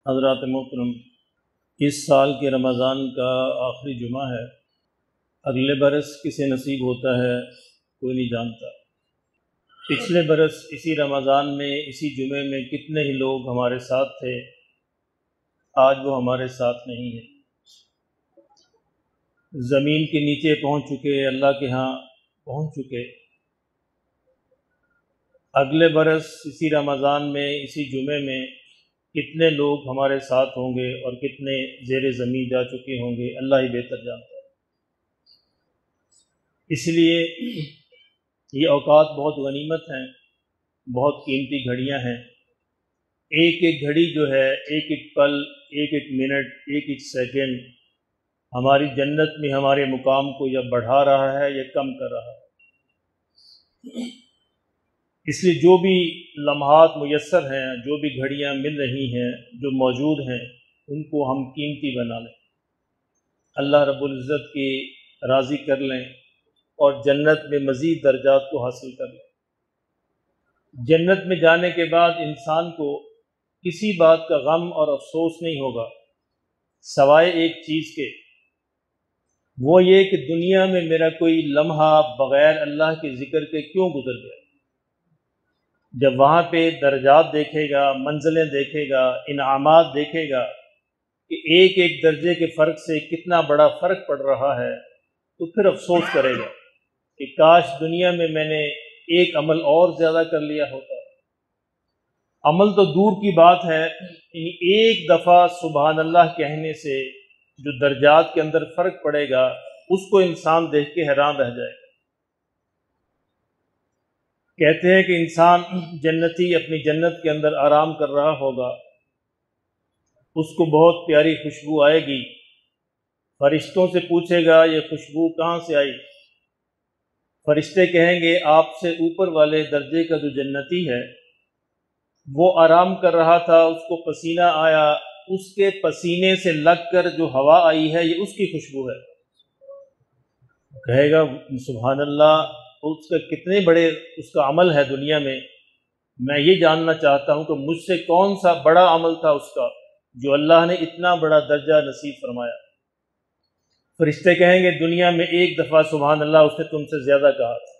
حضرات محترم، اس سال کے رمضان کا آخری جمعہ ہے۔ اگلے برس کسے نصیب ہوتا ہے کوئی نہیں جانتا۔ پچھلے برس اسی رمضان میں اسی جمعے میں کتنے ہی لوگ ہمارے ساتھ تھے، آج وہ ہمارے ساتھ نہیں ہیں، زمین کے نیچے پہنچ چکے، اللہ کے ہاں پہنچ چکے۔ اگلے برس اسی رمضان میں اسی جمعے میں کتنے لوگ ہمارے ساتھ ہوں گے اور کتنے زیر زمین جا چکے ہوں گے، اللہ ہی بہتر جانتا ہے۔ اس لیے یہ اوقات بہت غنیمت ہیں، بہت قیمتی گھڑیاں ہیں۔ ایک ایک گھڑی جو ہے، ایک ایک پل، ایک ایک منٹ، ایک ایک سیکنڈ ہماری جنت میں ہمارے مقام کو یا بڑھا رہا ہے یا کم کر رہا ہے۔ اس لیے جو بھی لمحات میسر ہیں، جو بھی گھڑیاں مل رہی ہیں، جو موجود ہیں، ان کو ہم قیمتی بنا لیں، اللہ رب العزت کی راضی کر لیں اور جنت میں مزید درجات کو حاصل کر لیں۔ جنت میں جانے کے بعد انسان کو کسی بات کا غم اور افسوس نہیں ہوگا سوائے ایک چیز کے، وہ یہ کہ دنیا میں میرا کوئی لمحہ بغیر اللہ کے ذکر کے کیوں گزر گیا۔ جب وہاں پہ درجات دیکھے گا، منزلیں دیکھے گا، انعامات دیکھے گا کہ ایک ایک درجے کے فرق سے کتنا بڑا فرق پڑ رہا ہے، تو پھر افسوس کرے گا کہ کاش دنیا میں میں نے ایک عمل اور زیادہ کر لیا ہوتا۔ عمل تو دور کی بات ہے، ایک دفعہ سبحان اللہ کہنے سے جو درجات کے اندر فرق پڑے گا، اس کو انسان دیکھ کے حیران رہ جائے گا۔ کہتے ہیں کہ انسان جنتی اپنی جنت کے اندر آرام کر رہا ہوگا، اس کو بہت پیاری خوشبو آئے گی، فرشتوں سے پوچھے گا یہ خوشبو کہاں سے آئی؟ فرشتے کہیں گے آپ سے اوپر والے درجے کا جو جنتی ہے وہ آرام کر رہا تھا، اس کو پسینہ آیا، اس کے پسینے سے لگ کر جو ہوا آئی ہے یہ اس کی خوشبو ہے۔ کہے گا سبحان اللہ، اس کا کتنے بڑے اس کا عمل ہے دنیا میں یہ جاننا چاہتا ہوں کہ مجھ سے کون سا بڑا عمل تھا اس کا جو اللہ نے اتنا بڑا درجہ نصیب فرمایا۔ فرشتے کہیں گے دنیا میں ایک دفعہ سبحان اللہ اس نے تم سے زیادہ کہا تھا۔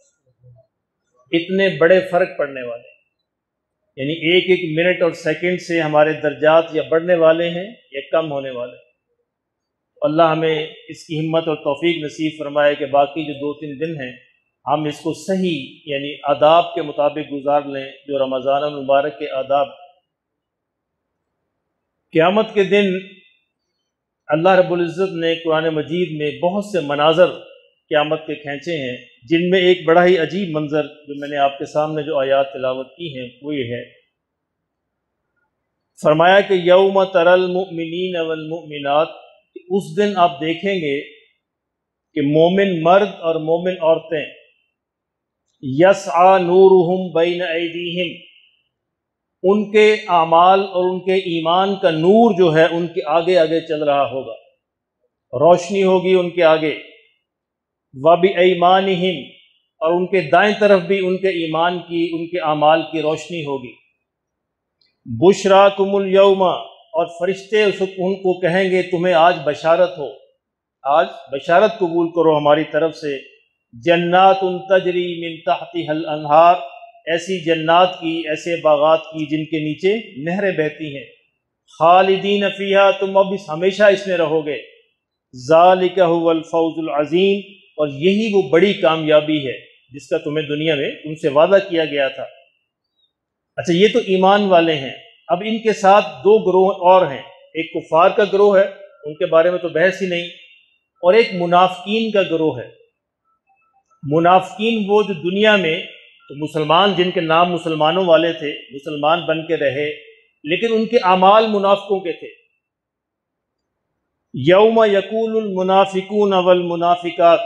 اتنے بڑے فرق پڑنے والے، یعنی ایک ایک منٹ اور سیکنڈ سے ہمارے درجات یا بڑھنے والے ہیں یا کم ہونے والے۔ اللہ ہمیں اس کی ہمت اور توفیق نصیب فرمائے کہ باقی جو 2-3 دن ہیں ہم اس کو صحیح یعنی آداب کے مطابق گزار لیں، جو رمضان المبارک کے آداب۔ قیامت کے دن اللہ رب العزت نے قرآن مجید میں بہت سے مناظر قیامت کے کھینچے ہیں، جن میں ایک بڑا ہی عجیب منظر جو میں نے آپ کے سامنے جو آیات تلاوت کی ہیں وہ یہ ہے۔ فرمایا کہ یوم تری المؤمنین والمؤمنات، اس دن آپ دیکھیں گے کہ مومن مرد اور مومن عورتیں یسعی نورہم بین ایدیہم، ان کے اعمال اور ان کے ایمان کا نور جو ہے ان کے آگے آگے چل رہا ہوگا، روشنی ہوگی ان کے آگے۔ وبایمانہم، اور ان کے دائیں طرف بھی ان کے ایمان کی، ان کے اعمال کی روشنی ہوگی۔ بشراکم الیوم، اور فرشتے ان کو کہیں گے تمہیں آج بشارت ہو، آج بشارت قبول کرو ہماری طرف سے۔ جنات تجری من تحتها الانہار، ایسی جنات کی، ایسے باغات کی جن کے نیچے نہریں بہتی ہیں۔ خالدین فیہا، تم اب ہمیشہ اس میں رہو گے۔ ذالک هو الفوز العظیم، اور یہی وہ بڑی کامیابی ہے جس کا تمہیں دنیا میں تم سے وعدہ کیا گیا تھا۔ اچھا، یہ تو ایمان والے ہیں۔ اب ان کے ساتھ 2 گروہ اور ہیں، ایک کفار کا گروہ ہے، ان کے بارے میں تو بحث ہی نہیں، اور ایک منافقین کا گروہ ہے۔ منافقین وہ جو دنیا میں تو مسلمان جن کے نام مسلمانوں والے تھے، مسلمان بن کے رہے، لیکن ان کے اعمال منافقوں کے تھے۔ یوم یقول المنافقون والمنافقات،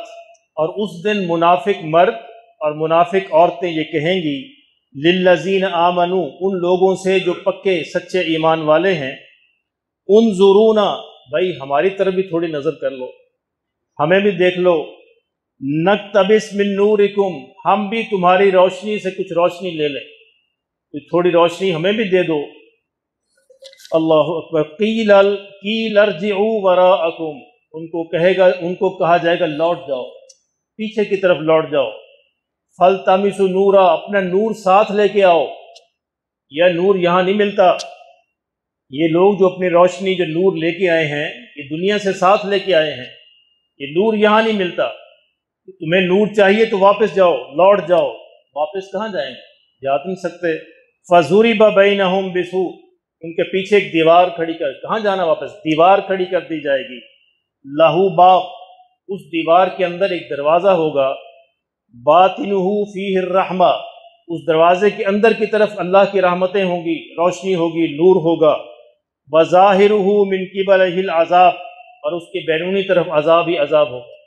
اور اس دن منافق مرد اور منافق عورتیں یہ کہیں گی للذین آمنوا، ان لوگوں سے جو پکے سچے ایمان والے ہیں، انظرونا، بھائی ہماری طرف بھی تھوڑی نظر کر لو، ہمیں بھی دیکھ لو، نقتبس من نورکم، ہم بھی تمہاری روشنی سے کچھ روشنی لے لیں، تھوڑی روشنی ہمیں بھی دے دو۔ اللہ اکبر۔ قیل ارجعوا وراءکم، ان کو کہا جائے گا لوٹ جاؤ، پیچھے کی طرف لوٹ جاؤ۔ فالتمسوا نورا، اپنا نور ساتھ لے کے آؤ۔ یہ نور یہاں نہیں ملتا، یہ لوگ جو اپنی روشنی جو نور لے کے آئے ہیں یہ دنیا سے ساتھ لے کے آئے ہیں، یہ نور یہاں نہیں ملتا۔ تمہیں نور چاہیے تو واپس جاؤ، لوٹ جاؤ۔ واپس کہاں جائیں گے؟ جا نہیں سکتے۔ فضرب بینہم بسور، ان کے پیچھے ایک دیوار کھڑی کر، کہاں جانا واپس؟ دیوار کھڑی کر دی جائے گی۔ لہو باب، اس دیوار کے اندر ایک دروازہ ہوگا، باطنہ فیہ الرحمہ، اس دروازے کے اندر کی طرف اللہ کی رحمتیں ہوں گی، روشنی ہوگی، نور ہوگا۔ وظاہرہ من قبلہ العذاب، اور اس کے بیرونی طرف عذاب ہی عذاب ہوگا۔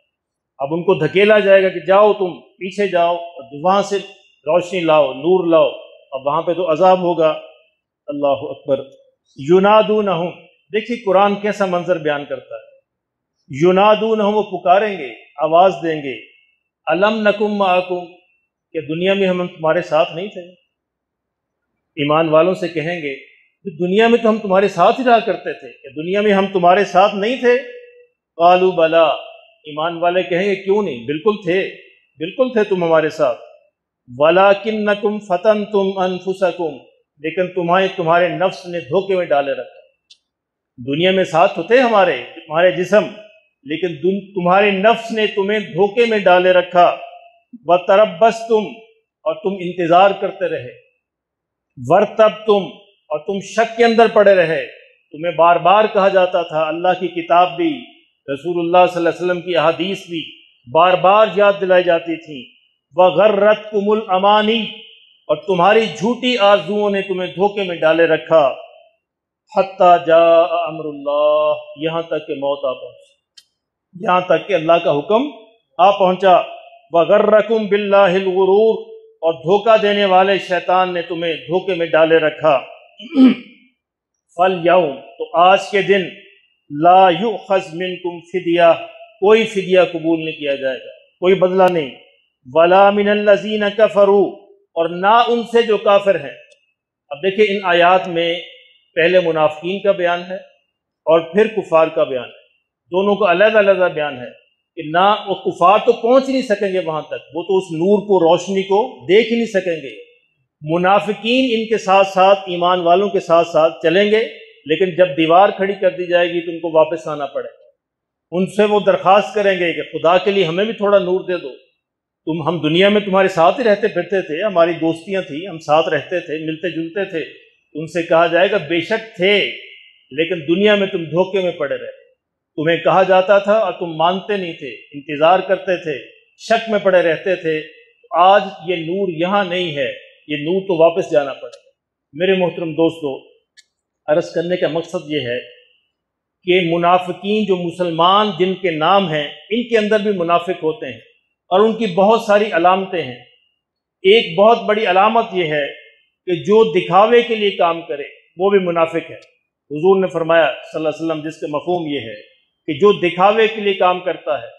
اب ان کو دھکیلا جائے گا کہ جاؤ تم پیچھے جاؤ، اور وہاں سے روشنی لاؤ، نور لاؤ، اب وہاں پہ تو عذاب ہوگا۔ اللہ اکبر۔ ینادونہم، دیکھیے قرآن کیسا منظر بیان کرتا ہے۔ ینادونہم، وہ پکاریں گے، آواز دیں گے، الم نکم معکم، کہ دنیا میں ہم تمہارے ساتھ نہیں تھے؟ ایمان والوں سے کہیں گے دنیا میں تو ہم تمہارے ساتھ ہی رہا کرتے تھے، کہ دنیا میں ہم تمہارے ساتھ نہیں تھے؟ قالوا بلا، ایمان والے کہیں گے کیوں نہیں، بالکل تھے تم ہمارے ساتھ۔ ولکنکم فتنتم انفسکم، لیکن تمہارے نفس نے دھوکے میں ڈالے رکھا۔ دنیا میں ساتھ تو تھے تمہارے جسم، لیکن تمہارے نفس نے تمہیں دھوکے میں ڈالے رکھا۔ وتربصتم، اور تم انتظار کرتے رہے۔ ورتبتم، اور تم شک کے اندر پڑے رہے۔ تمہیں بار بار کہا جاتا تھا، اللہ کی کتاب بھی، رسول اللہ صلی اللہ علیہ وسلم کی احادیث بھی بار بار یاد دلائی جاتی تھیں۔ وغرتکم الامانی، اور تمہاری جھوٹی آرزوؤں نے تمہیں دھوکے میں ڈالے رکھا۔ حتی جاء امر اللہ، یہاں تک کہ موت آ پہنچی، یہاں تک کہ اللہ کا حکم آ پہنچا۔ وغرکم باللہ الغرور، اور دھوکہ دینے والے شیطان نے تمہیں دھوکے میں ڈالے رکھا۔ فالیوم، تو آج کے دن، لا یؤخذ منکم فدیہ، کوئی فدیہ قبول نہیں کیا جائے گا، کوئی بدلہ نہیں۔ ولا من الذین کفروا، اور نہ ان سے جو کافر ہیں۔ اب دیکھیں ان آیات میں پہلے منافقین کا بیان ہے اور پھر کفار کا بیان ہے، دونوں کا علیحدہ علیحدہ بیان ہے کہ نہ وہ کفار تو پہنچ ہی نہیں سکیں گے وہاں تک، وہ تو اس نور کو، روشنی کو دیکھ ہی نہیں سکیں گے۔ منافقین ان کے ساتھ ساتھ، ایمان والوں کے ساتھ ساتھ چلیں گے، لیکن جب دیوار کھڑی کر دی جائے گی تو ان کو واپس آنا پڑے گا۔ ان سے وہ درخواست کریں گے کہ خدا کے لیے ہمیں بھی تھوڑا نور دے دو، ہم دنیا میں تمہارے ساتھ ہی رہتے پھرتے تھے، ہماری دوستیاں تھیں، ہم ساتھ رہتے تھے، ملتے جلتے تھے۔ ان سے کہا جائے گا بے شک تھے، لیکن دنیا میں تم دھوکے میں پڑے رہے، تمہیں کہا جاتا تھا اور تم مانتے نہیں تھے، انتظار کرتے تھے، شک میں پڑے رہتے تھے۔ آج یہ نور یہاں نہیں ہے، یہ نور تو واپس جانا پڑے گا۔ میرے محترم دوستو، عرض کرنے کا مقصد یہ ہے کہ منافقین، جو مسلمان جن کے نام ہیں، ان کے اندر بھی منافق ہوتے ہیں، اور ان کی بہت ساری علامتیں ہیں۔ ایک بہت بڑی علامت یہ ہے کہ جو دکھاوے کے لیے کام کرے وہ بھی منافق ہے۔ حضور نے فرمایا صلی اللہ علیہ وسلم، جس کا مفہوم یہ ہے کہ جو دکھاوے کے لیے کام کرتا ہے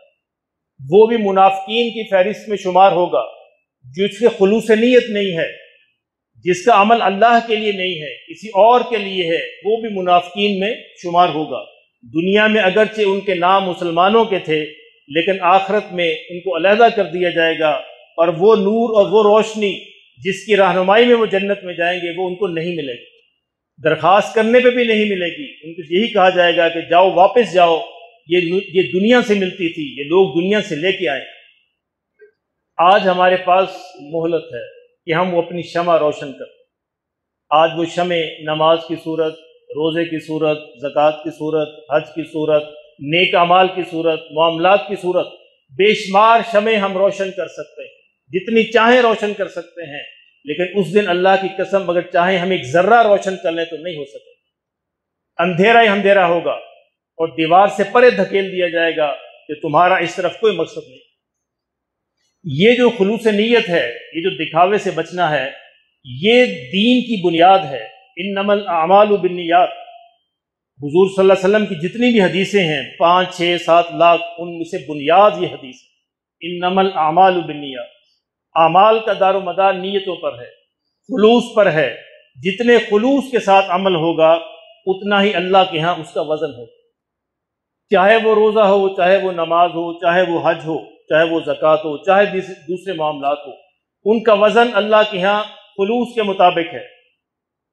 وہ بھی منافقین کی فہرست میں شمار ہوگا۔ جس کے خلوص نیت نہیں ہے، جس کا عمل اللہ کے لیے نہیں ہے، کسی اور کے لیے ہے، وہ بھی منافقین میں شمار ہوگا۔ دنیا میں اگرچہ ان کے نام مسلمانوں کے تھے، لیکن آخرت میں ان کو علیحدہ کر دیا جائے گا، اور وہ نور اور وہ روشنی جس کی رہنمائی میں وہ جنت میں جائیں گے وہ ان کو نہیں ملے گی، درخواست کرنے پہ بھی نہیں ملے گی۔ ان کو یہی کہا جائے گا کہ جاؤ، واپس جاؤ، یہ دنیا سے ملتی تھی، یہ لوگ دنیا سے لے کے آئے۔ آج ہمارے پاس مہلت ہے کہ ہم وہ اپنی شمع روشن کریں۔ آج وہ شمع نماز کی صورت، روزے کی صورت، زکوٰۃ کی صورت، حج کی صورت، نیک اعمال کی صورت، معاملات کی صورت، بے شمار شمع ہم روشن کر سکتے ہیں، جتنی چاہیں روشن کر سکتے ہیں، لیکن اس دن اللہ کی قسم اگر چاہیں ہم ایک ذرہ روشن کر لیں تو نہیں ہو سکے، اندھیرا ہی اندھیرا ہوگا، اور دیوار سے پرے دھکیل دیا جائے گا کہ تمہارا اس طرف کوئی مقصد نہیں۔ یہ جو خلوص نیت ہے، یہ جو دکھاوے سے بچنا ہے، یہ دین کی بنیاد ہے۔ انما الاعمال بالنیات، حضور صلی اللہ علیہ وسلم کی جتنی بھی حدیثیں ہیں، 5، 6، 7 لاکھ، ان میں سے بنیاد یہ حدیث ہے، انما الاعمال بالنیات۔ اعمال کا دار و مدار نیتوں پر ہے، خلوص پر ہے۔ جتنے خلوص کے ساتھ عمل ہوگا اتنا ہی اللہ کے ہاں اس کا وزن ہو، چاہے وہ روزہ ہو، چاہے وہ نماز ہو، چاہے وہ حج ہو، چاہے وہ زکوٰۃ ہو، چاہے دوسرے معاملات ہو، ان کا وزن اللہ کے ہاں خلوص کے مطابق ہے،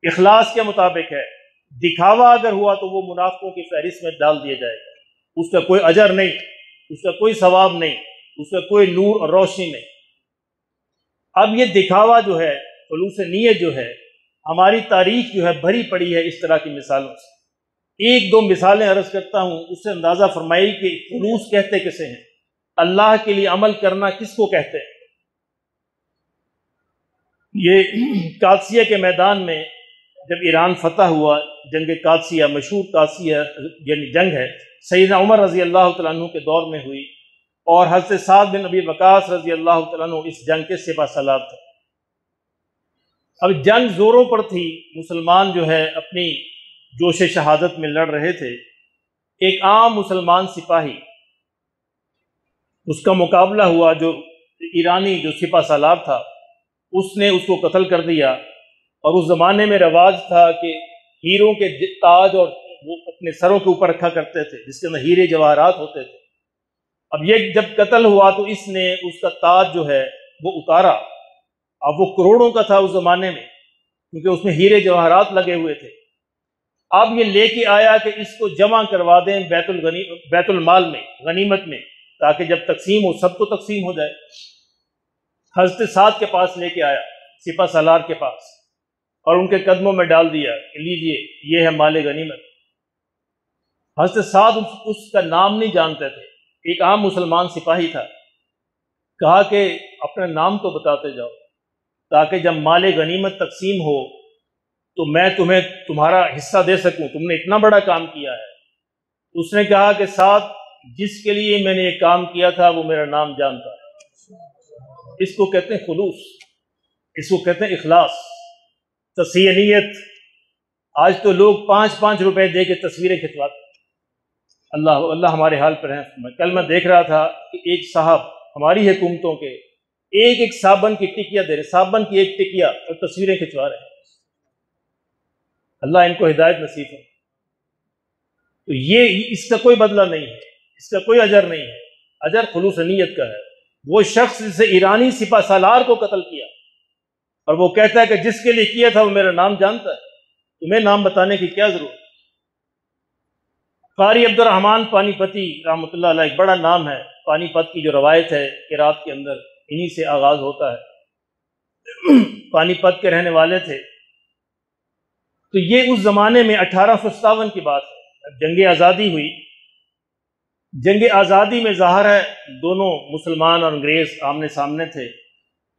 اخلاص کے مطابق ہے۔ دکھاوا اگر ہوا تو وہ منافقوں کی فہرست میں ڈال دیا جائے گا، اس کا کوئی اجر نہیں، اس کا کوئی ثواب نہیں، اس کا کوئی نور اور روشنی نہیں۔ اب یہ دکھاوا جو ہے، خلوص نیت جو ہے، ہماری تاریخ جو ہے بھری پڑی ہے اس طرح کی مثالوں سے۔ ایک دو مثالیں عرض کرتا ہوں، اس سے اندازہ فرمائی کہ خلوص کہتے کسے ہیں، اللہ کے لیے عمل کرنا کس کو کہتے ہیں۔ یہ قادسیہ کے میدان میں جب ایران فتح ہوا، جنگ قادسیہ، مشہور قادسیہ یعنی جنگ ہے، سیدنا عمر رضی اللہ تعالیٰ عنہ کے دور میں ہوئی، اور حضرت سعد بن ابی وقاص رضی اللہ تعالیٰ عنہ اس جنگ کے سپہ سالار تھے۔ اب جنگ زوروں پر تھی، مسلمان جو ہے اپنی جوش شہادت میں لڑ رہے تھے۔ ایک عام مسلمان سپاہی، اس کا مقابلہ ہوا، جو ایرانی جو سپہ سالار تھا، اس نے اس کو قتل کر دیا۔ اور اس زمانے میں رواج تھا کہ ہیروں کے تاج اور وہ اپنے سروں کے اوپر رکھا کرتے تھے، جس کے اندر ہیرے جواہرات ہوتے تھے۔ اب یہ جب قتل ہوا تو اس نے اس کا تاج جو ہے وہ اتارا۔ اب وہ کروڑوں کا تھا اس زمانے میں، کیونکہ اس میں ہیرے جواہرات لگے ہوئے تھے۔ اب یہ لے کے آیا کہ اس کو جمع کروا دیں بیت المال میں، غنیمت میں، تاکہ جب تقسیم ہو سب کو تقسیم ہو جائے۔ حضرت سعد کے پاس لے کے آیا، سپہ سالار کے پاس، اور ان کے قدموں میں ڈال دیا کہ لیجئے یہ ہے مال غنیمت۔ حضرت سعد اس کا نام نہیں جانتے تھے، ایک عام مسلمان سپاہی تھا۔ کہا کہ اپنا نام تو بتاتے جاؤ، تاکہ جب مال غنیمت تقسیم ہو تو میں تمہیں تمہارا حصہ دے سکوں، تم نے اتنا بڑا کام کیا ہے۔ اس نے کہا کہ سعد، جس کے لیے میں نے یہ کام کیا تھا وہ میرا نام جانتا ہے۔ اس کو کہتے ہیں خلوص، اس کو کہتے ہیں اخلاص، تصحیح نیت۔ آج تو لوگ 5-5 روپے دے کے تصویریں کھنچواتے ہیں۔ اللہ ہمارے حال پر ہیں۔ کل میں دیکھ رہا تھا کہ ایک صاحب ہماری حکومتوں کے ایک صابن کی ٹکیا دے رہے، صابن کی ایک ٹکیا، اور تصویریں کھنچوا رہے ہیں۔ اللہ ان کو ہدایت نصیب ہے۔ تو یہ اس کا کوئی بدلہ نہیں ہے، اس کا کوئی اجر نہیں ہے، اجر خلوص نیت کا ہے۔ وہ شخص جسے ایرانی سپہ سالار کو قتل کیا، اور وہ کہتا ہے کہ جس کے لیے کیا تھا وہ میرا نام جانتا ہے، تمہیں نام بتانے کی کیا ضرورت۔ قاری عبد الرحمن پانی پتی رحمۃ اللہ علیہ، ایک بڑا نام ہے، پانی پت کی جو روایت ہے قرات کے اندر انہی سے آغاز ہوتا ہے۔ پانی پت کے رہنے والے تھے۔ تو یہ اس زمانے میں 1857 کی بات ہے، جنگ آزادی ہوئی۔ جنگ آزادی میں ظاہر ہے دونوں مسلمان اور انگریز آمنے سامنے تھے،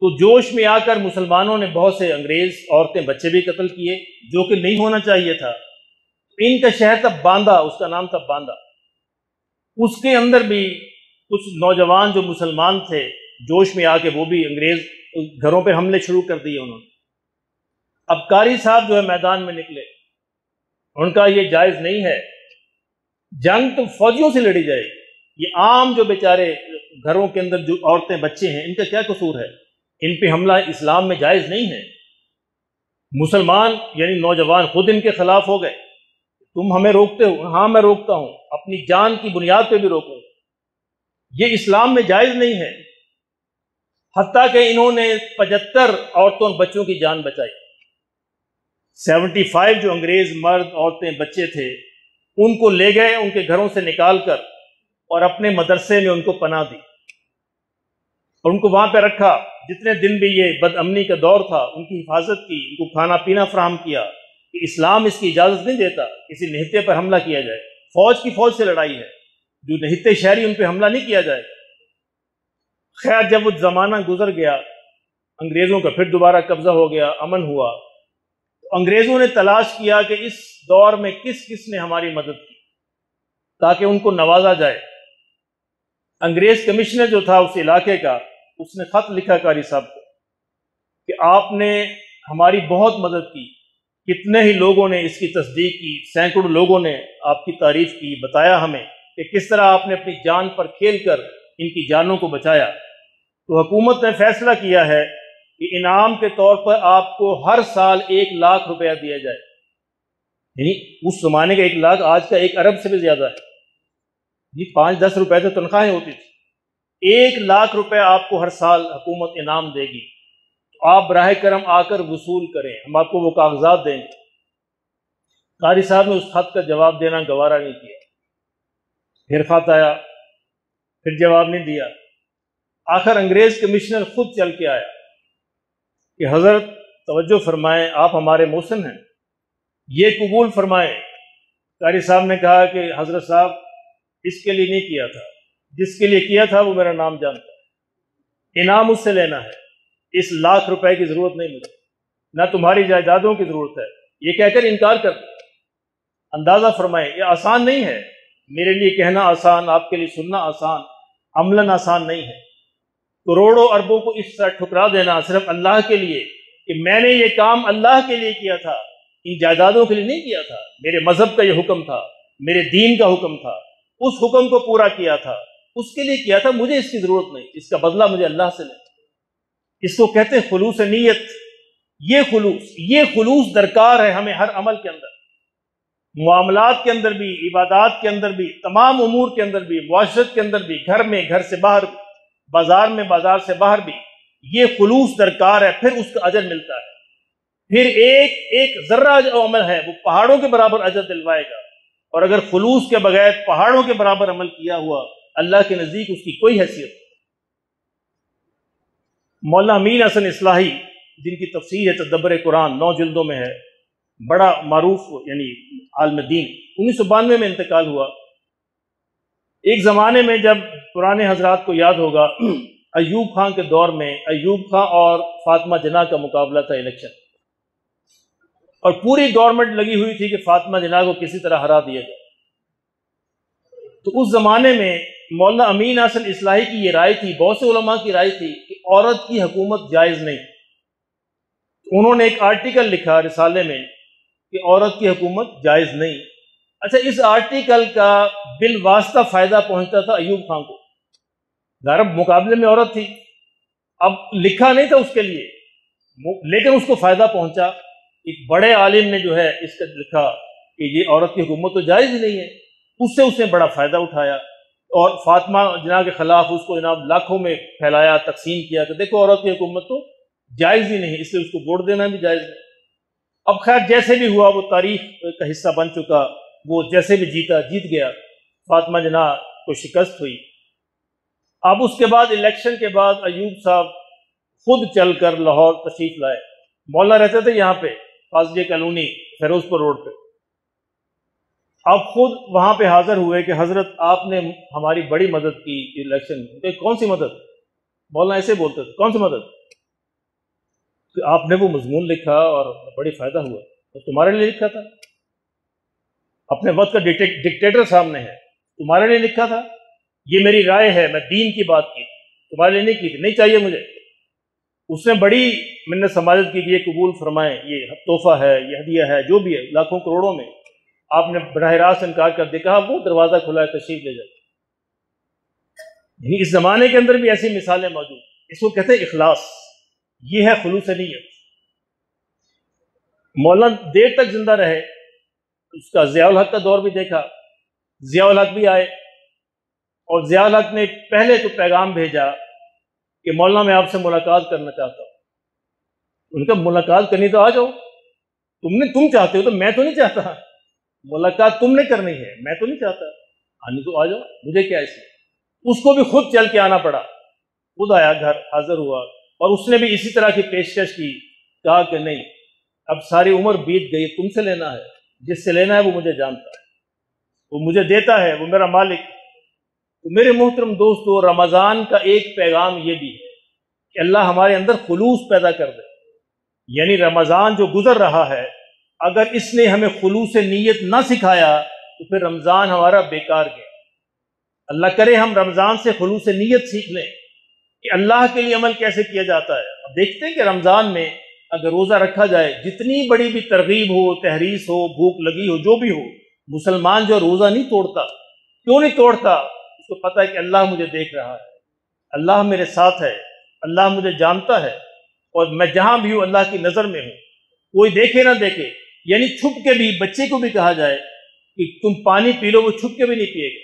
تو جوش میں آ کر مسلمانوں نے بہت سے انگریز عورتیں بچے بھی قتل کیے، جو کہ نہیں ہونا چاہیے تھا۔ ان کا شہر تھا باندہ، اس کا نام تھا باندہ۔ اس کے اندر بھی کچھ نوجوان جو مسلمان تھے، جوش میں آ کے وہ بھی انگریز گھروں پہ حملے شروع کر دیے انہوں نے۔ اب قاری صاحب جو ہے میدان میں نکلے، ان کا یہ جائز نہیں ہے، جنگ تو فوجیوں سے لڑی جائے گی، یہ عام جو بیچارے گھروں کے اندر جو عورتیں بچے ہیں، ان کا کیا قصور ہے؟ ان پہ حملہ اسلام میں جائز نہیں ہے۔ مسلمان یعنی نوجوان خود ان کے خلاف ہو گئے، تم ہمیں روکتے ہو؟ ہاں میں روکتا ہوں، اپنی جان کی بنیاد پہ بھی روکوں، یہ اسلام میں جائز نہیں ہے۔ حتیٰ کہ انہوں نے 75 عورتوں اور بچوں کی جان بچائی۔ 75 جو انگریز مرد، عورتیں، بچے تھے، ان کو لے گئے ان کے گھروں سے نکال کر، اور اپنے مدرسے میں ان کو پناہ دی، اور ان کو وہاں پہ رکھا۔ جتنے دن بھی یہ بد امنی کا دور تھا، ان کی حفاظت کی، ان کو کھانا پینا فراہم کیا، کہ اسلام اس کی اجازت نہیں دیتا کسی نہتے پر حملہ کیا جائے۔ فوج کی فوج سے لڑائی ہے، جو نہتے شہری ان پہ حملہ نہیں کیا جائے۔ خیر جب وہ زمانہ گزر گیا، انگریزوں کا پھر دوبارہ قبضہ ہو گیا، امن ہوا، تو انگریزوں نے تلاش کیا کہ اس دور میں کس کس نے ہماری مدد کی، تاکہ ان کو نوازا جائے۔ انگریز کمشنر جو تھا اس علاقے کا، اس نے خط لکھا قاری صاحب کو کہ آپ نے ہماری بہت مدد کی، کتنے ہی لوگوں نے اس کی تصدیق کی، سینکڑوں لوگوں نے آپ کی تعریف کی، بتایا ہمیں کہ کس طرح آپ نے اپنی جان پر کھیل کر ان کی جانوں کو بچایا۔ تو حکومت نے فیصلہ کیا ہے کہ انعام کے طور پر آپ کو ہر سال 1 لاکھ روپیہ دیا جائے۔ یعنی اس زمانے کا 1 لاکھ آج کا 1 ارب سے بھی زیادہ ہے. یہ 5-10 روپے تو تنخواہیں ہوتی تھی. 1 لاکھ روپے آپ کو ہر سال حکومت انعام دے گی، تو آپ براہ کرم آ کر وصول کریں، ہم آپ کو وہ کاغذات دیں گے. قاری صاحب نے اس خط کا جواب دینا گوارا نہیں کیا. پھر خط آیا، پھر جواب نہیں دیا. آخر انگریز کمشنر خود چل کے آیا کہ حضرت توجہ فرمائیں، آپ ہمارے محسن ہیں، یہ قبول فرمائیں. قاری صاحب نے کہا کہ حضرت صاحب اس کے لیے نہیں کیا تھا، جس کے لیے کیا تھا وہ میرا نام جانتا ہے، انعام اس سے لینا ہے، اس 1 لاکھ روپے کی ضرورت نہیں مجھے، نہ تمہاری جائیدادوں کی ضرورت ہے. یہ کہہ کر انکار کر دیا. اندازہ فرمائیں، یہ آسان نہیں ہے. میرے لیے کہنا آسان، آپ کے لیے سننا آسان، عملاً آسان نہیں ہے. کروڑوں اربوں کو اس طرح ٹھکرا دینا صرف اللہ کے لیے کہ میں نے یہ کام اللہ کے لیے کیا تھا، ان جائیدادوں کے لیے نہیں کیا تھا. میرے مذہب کا یہ حکم تھا، میرے دین کا حکم تھا، اس حکم کو پورا کیا تھا، اس کے لیے کیا تھا. مجھے اس کی ضرورت نہیں، اس کا بدلہ مجھے اللہ سے لے. اس کو کہتے ہیں خلوص نیت. یہ خلوص درکار ہے ہمیں ہر عمل کے اندر، معاملات کے اندر بھی، عبادات کے اندر بھی، تمام امور کے اندر بھی، معاشرت کے اندر بھی، گھر میں، گھر سے باہر بھی، بازار میں، بازار سے باہر بھی. یہ خلوص درکار ہے، پھر اس کا اجر ملتا ہے. پھر ایک ذرہ جو عمل ہے وہ پہاڑوں کے برابر اجر دلوائے گا. اور اگر خلوص کے بغیر پہاڑوں کے برابر عمل کیا ہوا، اللہ کے نزدیک اس کی کوئی حیثیت نہیں. مولانا امین حسن اصلاحی، جن کی تفسیر ہے تدبر قرآن، 9 جلدوں میں ہے، بڑا معروف یعنی عالم دین، 1992 میں انتقال ہوا. ایک زمانے میں جب پرانے حضرات کو یاد ہوگا، ایوب خان کے دور میں ایوب خان اور فاطمہ جناح کا مقابلہ تھا الیکشن، اور پوری گورنمنٹ لگی ہوئی تھی کہ فاطمہ جناح کو کسی طرح ہرا دیا جائے. تو اس زمانے میں مولانا امین حسن اصلاحی کی یہ رائے تھی، بہت سے علماء کی رائے تھی کہ عورت کی حکومت جائز نہیں. انہوں نے ایک آرٹیکل لکھا رسالے میں کہ عورت کی حکومت جائز نہیں. اچھا، اس آرٹیکل کا بالواسطہ فائدہ پہنچتا تھا ایوب خان کو. غرب مقابلے میں عورت تھی، اب لکھا نہیں تھا اس کے لیے، لیکن اس کو فائدہ پہنچا. ایک بڑے عالم نے جو ہے اس کا لکھا کہ یہ عورت کی حکومت تو جائز ہی نہیں ہے. اس نے بڑا فائدہ اٹھایا اور فاطمہ جناح کے خلاف اس کو جناب لاکھوں میں پھیلایا، تقسیم کیا کہ دیکھو عورت کی حکومت تو جائز ہی نہیں، اس لیے اس کو ووٹ دینا بھی جائز نہیں. اب خیر جیسے بھی ہوا، وہ تاریخ کا حصہ بن چکا، وہ جیسے بھی جیت گیا، فاطمہ جناح کو شکست ہوئی. اب اس کے بعد الیکشن کے بعد ایوب صاحب خود چل کر لاہور تشریف لائے. مولانا رہتے تھے یہاں پہ فاضلیہ کالونی فیروز پور روڈ پہ. اب خود وہاں پہ حاضر ہوئے کہ حضرت آپ نے ہماری بڑی مدد کی الیکشن میں. کون سی مدد؟ مولانا ایسے بولتے تھے، کون سی مدد؟ کہ آپ نے وہ مضمون لکھا اور بڑی فائدہ ہوا. تو تمہارے لیے لکھا تھا، اپنے وقت کا ڈکٹیٹر سامنے ہے، تمہارے لیے لکھا تھا. یہ میری رائے ہے، میں دین کی بات کی، تمہارے لیے نہیں کی تھی، نہیں چاہیے مجھے. اس نے بڑی منت سماجت کی کہ یہ قبول فرمائیں، یہ تحفہ ہے، یہ ہدیہ ہے، جو بھی ہے، لاکھوں کروڑوں میں. آپ نے براہ راست انکار کر دیا، کہا وہ دروازہ کھلا ہے، تشریف لے جائے. اس زمانے کے اندر بھی ایسی مثالیں موجود. اس کو کہتے ہیں اخلاص. یہ ہے خلوص نیت. مولانا دیر تک زندہ رہے، اس کا ضیاء الحق کا دور بھی دیکھا. ضیاء الحق بھی آئے اور ضیاء الحق نے پہلے تو پیغام بھیجا کہ مولانا میں آپ سے ملاقات کرنا چاہتا ہوں. ان کا ملاقات کرنی تو آ جاؤ، تم چاہتے ہو تو میں تو نہیں چاہتا. ملاقات تم نے کرنی ہے، میں تو نہیں چاہتا. آنی تو آ جاؤ، مجھے کیا اس میں. اس کو بھی خود چل کے آنا پڑا. خود آیا، گھر حاضر ہوا، اور اس نے بھی اسی طرح کی پیشکش کی. کہا کہ نہیں، اب ساری عمر بیت گئی، تم سے لینا ہے، جس سے لینا ہے وہ مجھے جانتا ہے، وہ مجھے دیتا ہے، وہ میرا مالک. تو میرے محترم دوستو، رمضان کا ایک پیغام یہ بھی ہے کہ اللہ ہمارے اندر خلوص پیدا کر دے. یعنی رمضان جو گزر رہا ہے، اگر اس نے ہمیں خلوص نیت نہ سکھایا تو پھر رمضان ہمارا بیکار گیا. اللہ کرے ہم رمضان سے خلوص نیت سیکھ لیں کہ اللہ کے لیے عمل کیسے کیا جاتا ہے. اب دیکھتے ہیں کہ رمضان میں اگر روزہ رکھا جائے، جتنی بڑی بھی ترغیب ہو، تحریص ہو، بھوک لگی ہو، جو بھی ہو، مسلمان جو روزہ نہیں توڑتا. کیوں نہیں توڑتا؟ اس کو پتہ ہے کہ اللہ مجھے دیکھ رہا ہے، اللہ میرے ساتھ ہے، اللہ مجھے جانتا ہے، اور میں جہاں بھی ہوں اللہ کی نظر میں ہوں. کوئی دیکھے نہ دیکھے، یعنی چھپ کے بھی بچے کو بھی کہا جائے کہ تم پانی پی لو، وہ چھپ کے بھی نہیں پیے گا،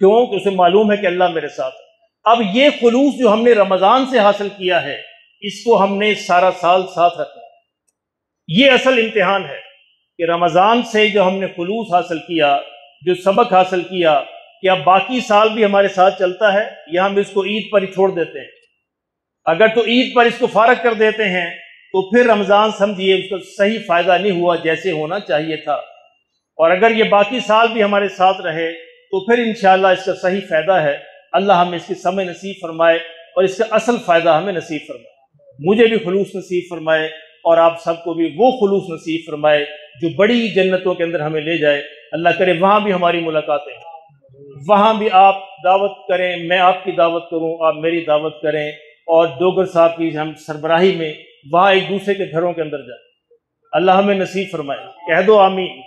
کیوں کہ اسے معلوم ہے کہ اللہ میرے ساتھ ہے۔ اب یہ خلوص جو ہم نے رمضان سے حاصل کیا ہے، اس کو ہم نے سارا سال ساتھ رکھنا ہے۔ یہ اصل امتحان ہے کہ رمضان سے جو ہم نے خلوص حاصل کیا، جو سبق حاصل کیا، کیا باقی سال بھی ہمارے ساتھ چلتا ہے یا ہم اس کو عید پر ہی چھوڑ دیتے ہیں؟ اگر تو عید پر اس کو فارغ کر دیتے ہیں تو پھر رمضان سمجھیے اس کا صحیح فائدہ نہیں ہوا جیسے ہونا چاہیے تھا، اور اگر یہ باقی سال بھی ہمارے ساتھ رہے تو پھر انشاءاللہ اس کا صحیح فائدہ ہے۔ اللہ ہمیں اس کی سمجھ نصیب فرمائے اور اس کا اصل فائدہ ہمیں نصیب فرمائے، مجھے بھی خلوص نصیب فرمائے اور آپ سب کو بھی وہ خلوص نصیب فرمائے جو بڑی جنتوں کے اندر ہمیں لے جائے۔ اللہ کرے وہاں بھی ہماری ملاقاتیں، وہاں بھی آپ دعوت کریں، میں آپ کی دعوت کروں، آپ میری دعوت کریں، اور ڈوگر صاحب کی ہم سربراہی میں وہاں ایک دوسرے کے گھروں کے اندر جائیں۔ اللہ ہمیں نصیب فرمائے، کہہ دو آمین۔